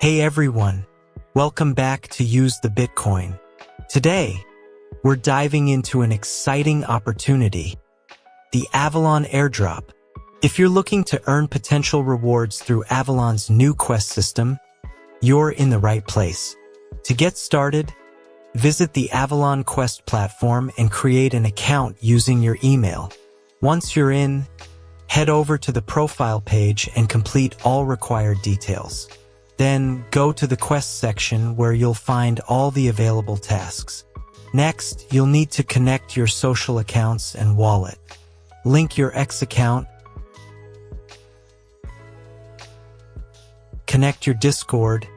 Hey everyone, welcome back to Use the Bitcoin. Today, we're diving into an exciting opportunity, the Avalon Airdrop. If you're looking to earn potential rewards through Avalon's new Quest system, you're in the right place. To get started, visit the Avalon Quest platform and create an account using your email. Once you're in, head over to the profile page and complete all required details. Then go to the Quest section where you'll find all the available tasks. Next, you'll need to connect your social accounts and wallet. Link your X account, connect your Discord,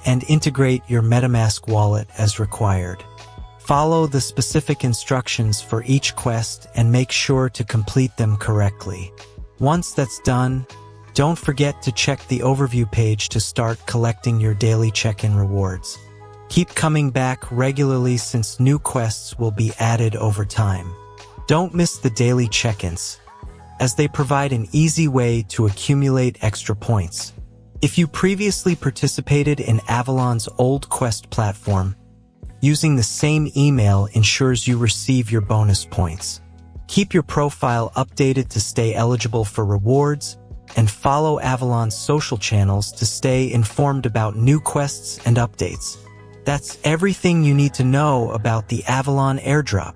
and integrate your MetaMask wallet as required. Follow the specific instructions for each quest and make sure to complete them correctly. Once that's done, don't forget to check the overview page to start collecting your daily check-in rewards. Keep coming back regularly since new quests will be added over time. Don't miss the daily check-ins, as they provide an easy way to accumulate extra points. If you previously participated in Avalon's old Quest platform, using the same email ensures you receive your bonus points. Keep your profile updated to stay eligible for rewards, and follow Avalon's social channels to stay informed about new quests and updates. That's everything you need to know about the Avalon Airdrop.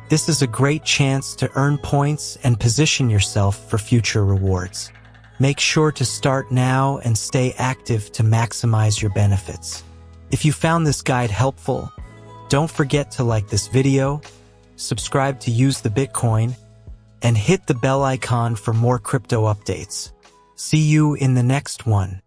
This is a great chance to earn points and position yourself for future rewards. Make sure to start now and stay active to maximize your benefits. If you found this guide helpful, don't forget to like this video, subscribe to Use the Bitcoin, and hit the bell icon for more crypto updates. See you in the next one.